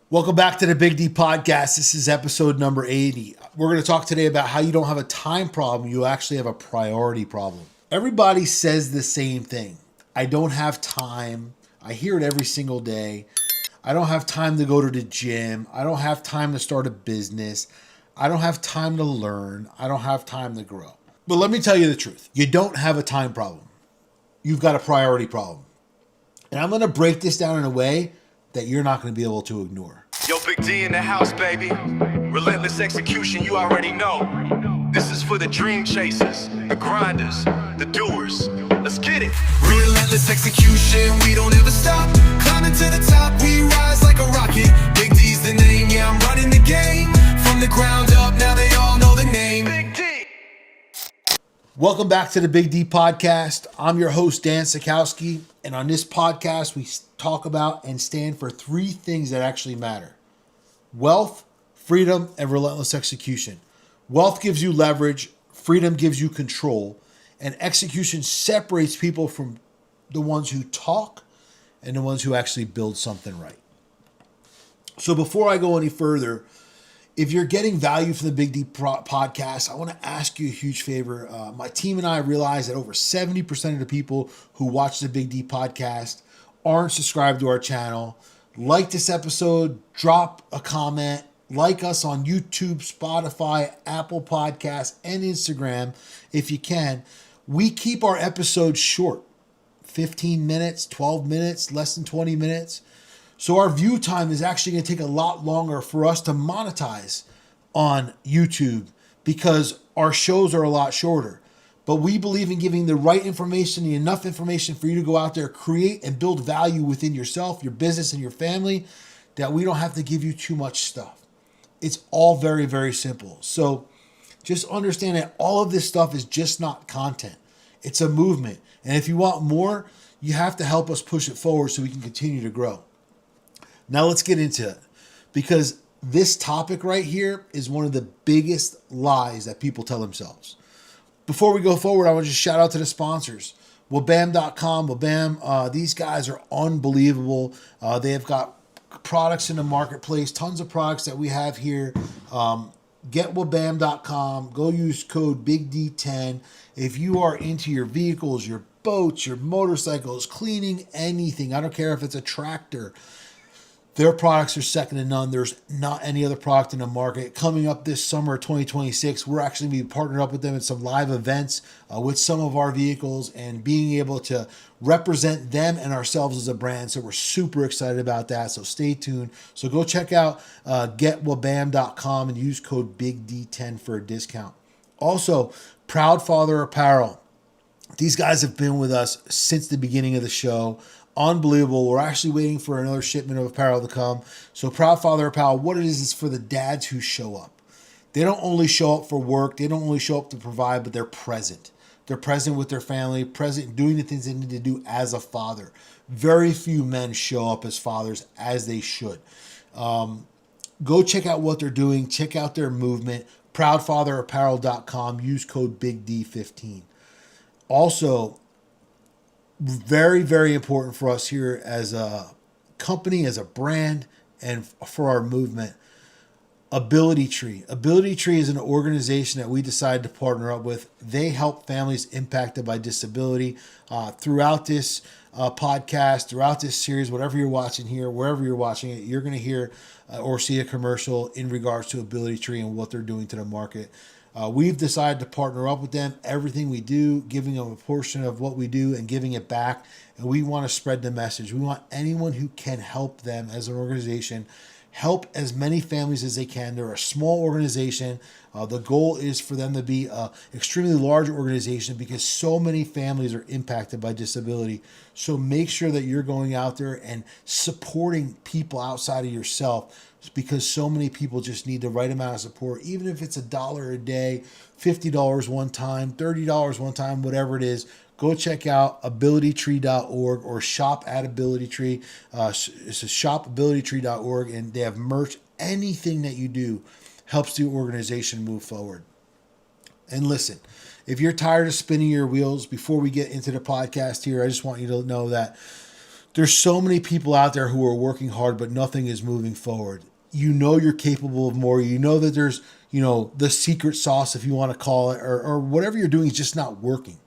Welcome back to the Big D Podcast. This is episode number 80. We're going to talk today about how you don't have a time problem, you actually have a priority problem. Everybody says the same thing. I don't have time. I hear it every single day. I don't have time to go to the gym. I don't have time to start a business. I don't have time to learn. I don't have time to grow. But let me tell you the truth. You don't have a time problem. You've got a priority problem. And I'm going to break this down in a way that you're not going to be able to ignore. Yo, Big D in the house, baby. Relentless execution, you already know. This is for the dream chasers, the grinders, the doers. Let's get it. Relentless execution, we don't ever stop. Climbing to the top, we rise like a rocket. Big D's the name, yeah, I'm running the game. From the ground up, now they all know the name. Big D. Welcome back to the Big D Podcast. I'm your host, Dan Sachkowsky. And on this podcast, we talk about and stand for three things that actually matter: wealth, freedom, and relentless execution. Wealth gives you leverage, freedom gives you control, and execution separates people from the ones who talk and the ones who actually build something right. So before I go any further, if you're getting value from the Big D Podcast, I want to ask you a huge favor. My team and I realize that over 70% of the people who watch the Big D Podcast aren't subscribed to our channel. Like this episode, drop a comment, like us on YouTube, Spotify, Apple Podcasts, and Instagram if you can. We keep our episodes short, 15 minutes, 12 minutes, less than 20 minutes. So our view time is actually going to take a lot longer for us to monetize on YouTube because our shows are a lot shorter. But we believe in giving the right information, enough information for you to go out there, create and build value within yourself, your business, and your family, that we don't have to give you too much stuff. It's all very, very simple. So just understand that all of this stuff is just not content. It's a movement. And if you want more, you have to help us push it forward so we can continue to grow. Now let's get into it, because this topic right here is one of the biggest lies that people tell themselves. Before we go forward, I want to just shout out to the sponsors. Wabam.com. Wabam, these guys are unbelievable. They have got products in the marketplace, tons of products that we have here. Get Wabam.com. Go use code BIGD10. If you are into your vehicles, your boats, your motorcycles, cleaning anything, I don't care if it's a tractor, their products are second to none. There's not any other product in the market. Coming up this summer of 2026, we're actually going to be partnered up with them at some live events with some of our vehicles and being able to represent them and ourselves as a brand. So we're super excited about that. So stay tuned. So go check out getwabam.com and use code BIGD10 for a discount. Also, Proud Father Apparel. These guys have been with us since the beginning of the show. Unbelievable. We're actually waiting for another shipment of apparel to come. So Proud Father Apparel, what it is for the dads who show up. They don't only show up for work. They don't only show up to provide, but they're present. They're present with their family, present doing the things they need to do as a father. Very few men show up as fathers as they should. Go check out what they're doing. Check out their movement. ProudFatherApparel.com. Use code BIGD15. Also, very, very important for us here as a company, as a brand, and for our movement. Ability Tree. Ability Tree is an organization that we decided to partner up with. They help families impacted by disability. Throughout this podcast, throughout this series, whatever you're watching here, wherever you're watching it, you're going to hear or see a commercial in regards to Ability Tree and what they're doing to the market. We've decided to partner up with them. Everything we do, giving them a portion of what we do and giving it back. And we want to spread the message. We want anyone who can help them as an organization help as many families as they can. They're a small organization. The goal is for them to be an extremely large organization because so many families are impacted by disability. So make sure that you're going out there and supporting people outside of yourself, because so many people just need the right amount of support, even if it's $1 a day, $50 one time, $30 one time, whatever it is. Go check out abilitytree.org or shop at AbilityTree. It's shopabilitytree.org, and they have merch. Anything that you do helps the organization move forward. And listen, if you're tired of spinning your wheels, before we get into the podcast here, I just want you to know that There's so many people out there who are working hard, but nothing is moving forward. You know you're capable of more. You know that there's, the secret sauce, if you want to call it, or whatever you're doing is just not working.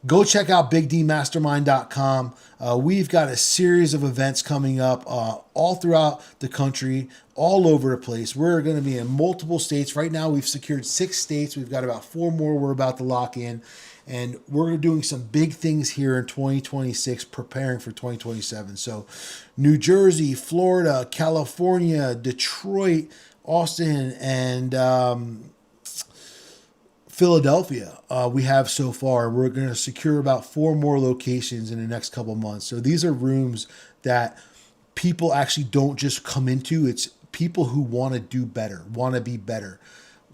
Go check out bigdmastermind.com. We've got a series of events coming up all throughout the country, all over the place. We're going to be in multiple states. Right now, we've secured 6 states. We've got about 4 more we're about to lock in. And we're doing some big things here in 2026, preparing for 2027. So New Jersey, Florida, California, Detroit, Austin, and Philadelphia, we have so far. We're going to secure about 4 more locations in the next couple months. So these are rooms that people actually don't just come into. It's people who want to do better, want to be better.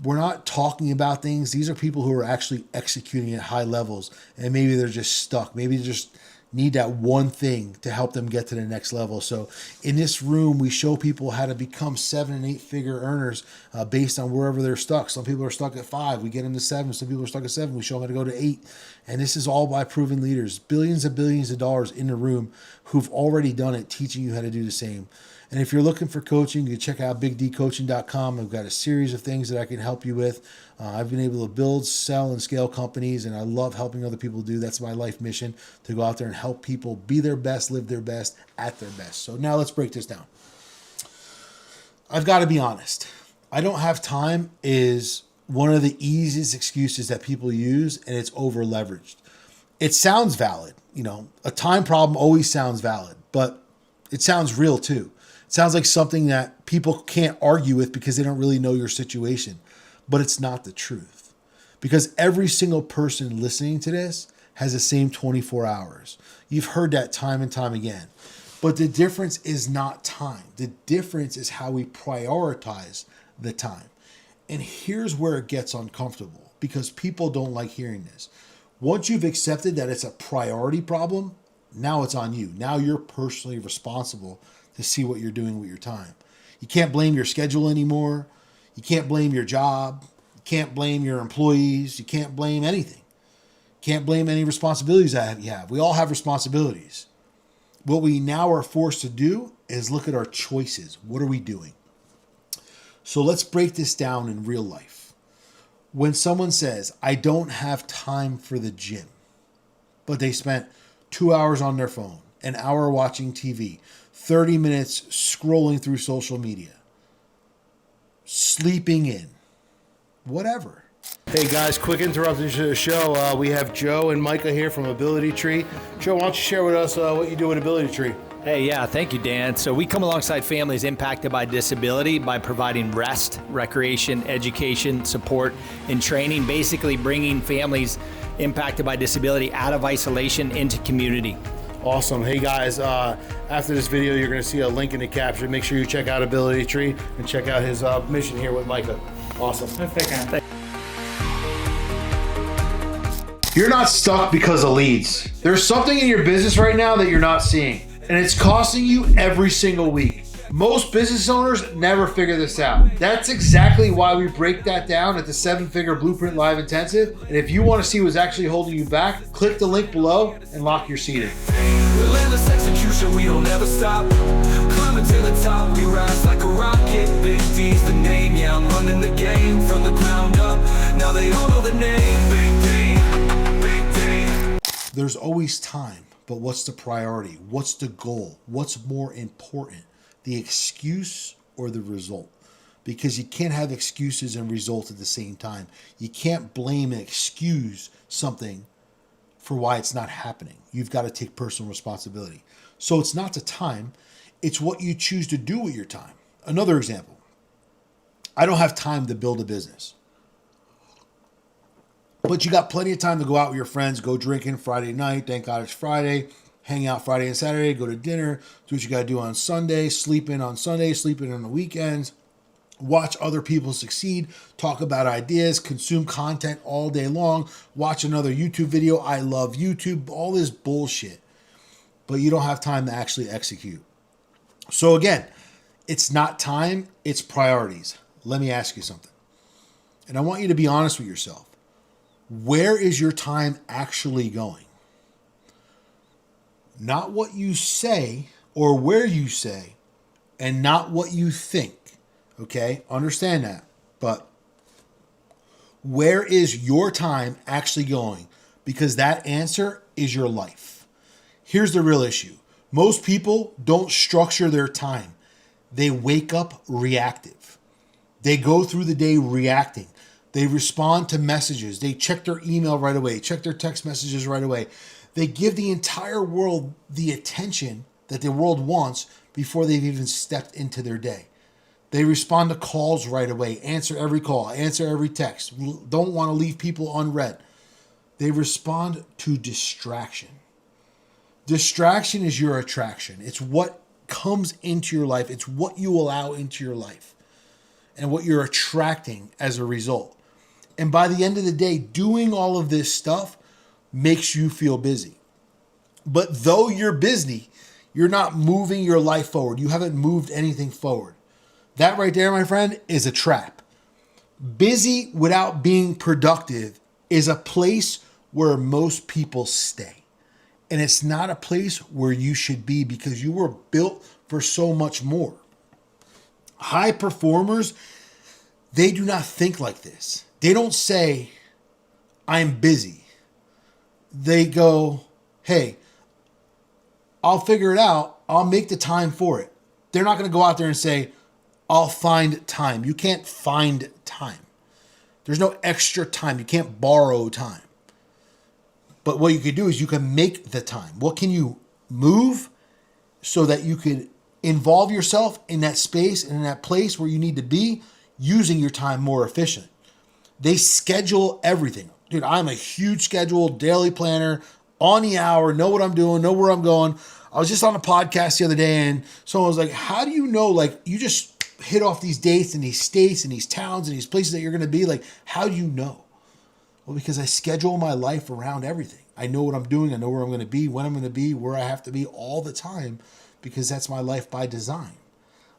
We're not talking about things. These are people who are actually executing at high levels, and maybe they're just stuck. Maybe they just need that one thing to help them get to the next level. So in this room, we show people how to become 7 and 8 figure earners based on wherever they're stuck. Some people are stuck at 5. We get them to 7. Some people are stuck at 7. We show them how to go to 8. And this is all by proven leaders, billions and billions of dollars in the room who've already done it, teaching you how to do the same. And if you're looking for coaching, you can check out bigdcoaching.com. I've got a series of things that I can help you with. I've been able to build, sell, and scale companies, and I love helping other people do. That's my life mission, to go out there and help people be their best, live their best, at their best. So now let's break this down. I've got to be honest. I don't have time is one of the easiest excuses that people use, and it's over leveraged. It sounds valid. A time problem always sounds valid, but it sounds real too. It sounds like something that people can't argue with because they don't really know your situation, but it's not the truth, because every single person listening to this has the same 24 hours. You've heard that time and time again, but the difference is not time. The difference is how we prioritize the time. And here's where it gets uncomfortable, because people don't like hearing this. Once you've accepted that it's a priority problem, now it's on you. Now you're personally responsible to see what you're doing with your time. You can't blame your schedule anymore. You can't blame your job. You can't blame your employees. You can't blame anything. You can't blame any responsibilities that you have. We all have responsibilities. What we now are forced to do is look at our choices. What are we doing? So let's break this down in real life. When someone says, I don't have time for the gym, but they spent 2 hours on their phone, an hour watching TV, 30 minutes scrolling through social media, sleeping in, whatever. Hey guys, quick interruption to the show. We have Joe and Micah here from Ability Tree. Joe, why don't you share with us what you do at Ability Tree? Hey, yeah, thank you, Dan. So we come alongside families impacted by disability by providing rest, recreation, education, support, and training, basically bringing families impacted by disability out of isolation into community. Awesome. Hey guys, after this video, you're going to see a link in the caption. Make sure you check out Ability Tree and check out his mission here with Micah. Awesome. You're not stuck because of leads. There's something in your business right now that you're not seeing, and it's costing you every single week. Most business owners never figure this out. That's exactly why we break that down at the 7-Figure Blueprint Live Intensive. And if you want to see what's actually holding you back, click the link below and lock your seat in. Relentless execution, we don't ever stop. Climbing to the top, we rise like a rocket. Big D's the name, yeah, I'm running the game from the ground up. Now they all know the name, Big D, Big D. There's always time, but what's the priority? What's the goal? What's more important? The excuse or the result? Because you can't have excuses and results at the same time. You can't blame and excuse something for why it's not happening. You've got to take personal responsibility. So it's not the time, it's what you choose to do with your time. Another example, I don't have time to build a business. But you got plenty of time to go out with your friends, go drinking Friday night, thank God it's Friday, hang out Friday and Saturday, go to dinner, do what you got to do on Sunday, sleep in on Sunday, sleep in on the weekends, watch other people succeed, talk about ideas, consume content all day long, watch another YouTube video. I love YouTube, all this bullshit. But you don't have time to actually execute. So again, it's not time, it's priorities. Let me ask you something. And I want you to be honest with yourself. Where is your time actually going? not what you say or where you say, and not what you think. Okay? Understand that. But where is your time actually going? Because that answer is your life. Here's the real issue. Most people don't structure their time. They wake up reactive. They go through the day reacting. They respond to messages. They check their email right away, check their text messages right away. They give the entire world the attention that the world wants before they've even stepped into their day. They respond to calls right away, answer every call, answer every text, don't want to leave people unread. They respond to distraction. Distraction is your attraction. It's what comes into your life. It's what you allow into your life and what you're attracting as a result. And by the end of the day, doing all of this stuff makes you feel busy. But though you're busy, you're not moving your life forward. You haven't moved anything forward. That right there, my friend, is a trap. Busy without being productive is a place where most people stay. And it's not a place where you should be because you were built for so much more. High performers, they do not think like this. They don't say, I'm busy. They go, hey, I'll figure it out. I'll make the time for it. They're not going to go out there and say, I'll find time. You can't find time. There's no extra time. You can't borrow time. But what you can do is you can make the time. What can you move so that you can involve yourself in that space and in that place where you need to be using your time more efficient? They schedule everything. Dude, I'm a huge scheduled daily planner, on the hour, know what I'm doing, know where I'm going. I was just on a podcast the other day and someone was like, how do you know, like, you just hit off these dates and these states and these towns and these places that you're going to be? Like, how do you know? Well, because I schedule my life around everything. I know what I'm doing. I know where I'm going to be, when I'm going to be, where I have to be all the time, because that's my life by design.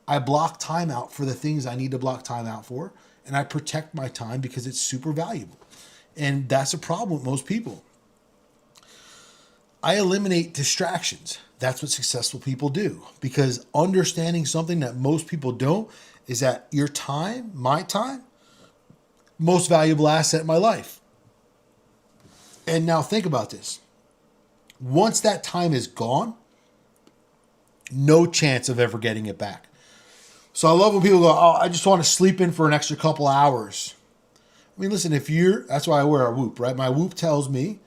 I block time out for the things I need to block time out for, and I protect my time because it's super valuable. And that's a problem with most people. I eliminate distractions. That's what successful people do, because understanding something that most people don't is that your time, my time, most valuable asset in my life. And now think about this. Once that time is gone, no chance of ever getting it back. So I love when people go, oh, I just want to sleep in for an extra couple hours. I mean, listen, that's why I wear a Whoop, right? My Whoop tells me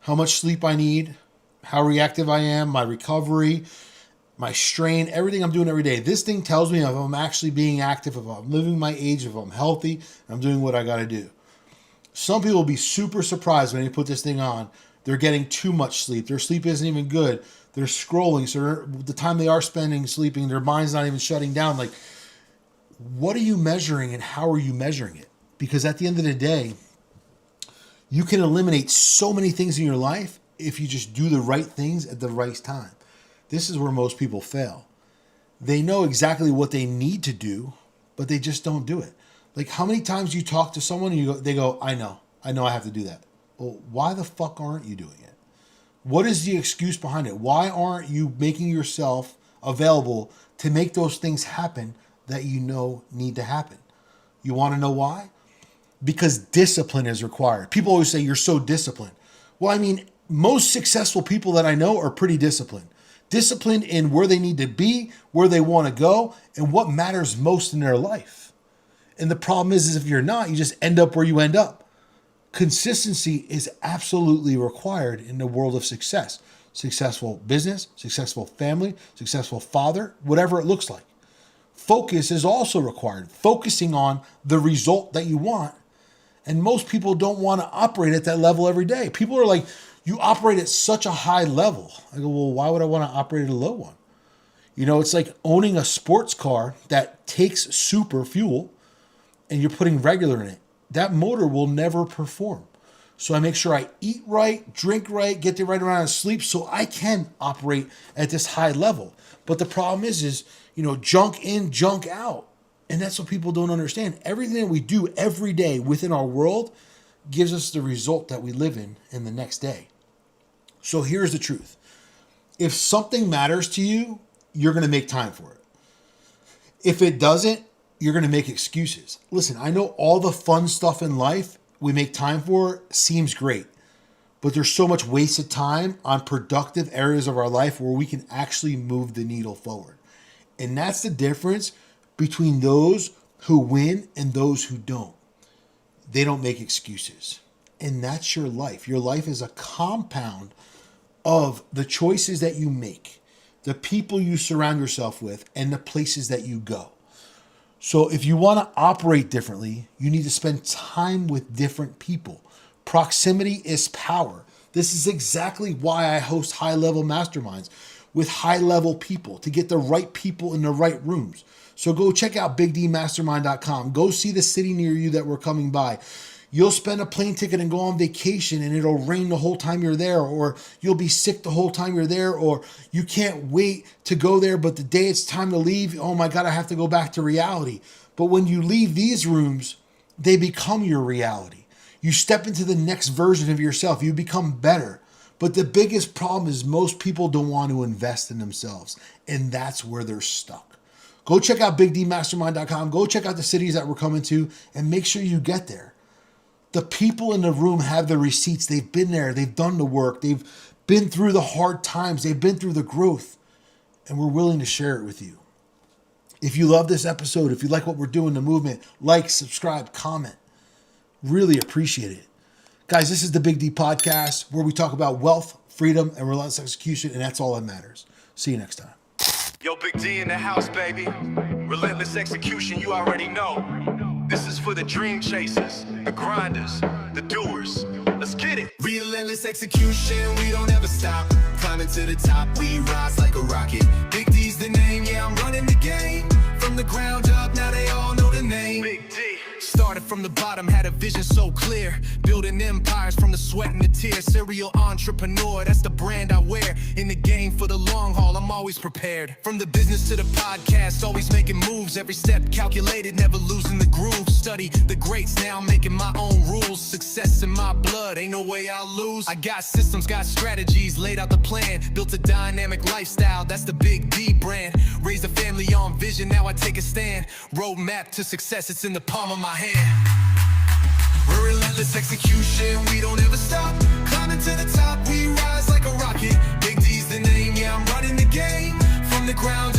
how much sleep I need, how reactive I am, my recovery, my strain, everything I'm doing every day. This thing tells me if I'm actually being active, if I'm living my age, if I'm healthy, I'm doing what I got to do. Some people will be super surprised when they put this thing on. They're getting too much sleep. Their sleep isn't even good. They're scrolling. So the time they are spending sleeping, their mind's not even shutting down. Like, what are you measuring and how are you measuring it? Because at the end of the day, you can eliminate so many things in your life if you just do the right things at the right time. This is where most people fail. They know exactly what they need to do, but they just don't do it. Like, how many times you talk to someone and they go, I know I have to do that. Well, why the fuck aren't you doing it? What is the excuse behind it? Why aren't you making yourself available to make those things happen that you know need to happen? You want to know why? Because discipline is required. People always say, you're so disciplined. Well, I mean, most successful people that I know are pretty disciplined. Disciplined in where they need to be, where they want to go, and what matters most in their life. And the problem is if you're not, you just end up where you end up. Consistency is absolutely required in the world of success. Successful business, successful family, successful father, whatever it looks like. Focus is also required. Focusing on the result that you want. And most people don't want to operate at that level every day. People are like, you operate at such a high level. I go, well, why would I want to operate at a low one? You know, it's like owning a sports car that takes super fuel and you're putting regular in it. That motor will never perform. So I make sure I eat right, drink right, get the right amount of sleep so I can operate at this high level. But the problem is, junk in, junk out. And that's what people don't understand. Everything that we do every day within our world gives us the result that we live in the next day. So here's the truth. If something matters to you, you're going to make time for it. If it doesn't, you're going to make excuses. Listen, I know all the fun stuff in life we make time for seems great, but there's so much wasted time on productive areas of our life where we can actually move the needle forward. And that's the difference between those who win and those who don't. They don't make excuses. And that's your life. Your life is a compound of the choices that you make, the people you surround yourself with, and the places that you go. So if you want to operate differently, you need to spend time with different people. Proximity is power. This is exactly why I host high-level masterminds with high-level people, to get the right people in the right rooms. So go check out bigdmastermind.com. Go see the city near you that we're coming by. You'll spend a plane ticket and go on vacation and it'll rain the whole time you're there, or you'll be sick the whole time you're there, or you can't wait to go there, but the day it's time to leave, oh my God, I have to go back to reality. But when you leave these rooms, they become your reality. You step into the next version of yourself. You become better. But the biggest problem is most people don't want to invest in themselves, and that's where they're stuck. Go check out bigdmastermind.com. Go check out the cities that we're coming to and make sure you get there. The people in the room have the receipts. They've been there. They've done the work. They've been through the hard times. They've been through the growth, and we're willing to share it with you. If you love this episode, if you like what we're doing, the movement, like, subscribe, comment. Really appreciate it. Guys, this is the Big D Podcast, where we talk about wealth, freedom, and relentless execution, and that's all that matters. See you next time. Yo, Big D in the house, baby. Relentless execution, you already know. This is for the dream chasers, the grinders, the doers. Let's get it. Relentless execution, we don't ever stop. Climbing to the top, we rise like a rocket. Big D's the name, yeah, I'm running the game. From the ground up, now they all know the name. Big D. Started from the bottom, had a vision so clear. Building empires from the sweat and the tears. Serial entrepreneur, that's the brand I wear. In the game for the long haul, I'm always prepared. From the business to the podcast, always making moves. Every step calculated, never losing the groove. Study the greats, now I'm making my own rules. Success in my blood, ain't no way I'll lose. I got systems, got strategies, laid out the plan. Built a dynamic lifestyle, that's the Big D brand. Raised a family on vision, now I take a stand. Roadmap to success, it's in the palm of my hand. We're relentless execution, we don't ever stop. Climbing to the top, we rise like a rocket. Big D's the name, yeah, I'm running the game. From the ground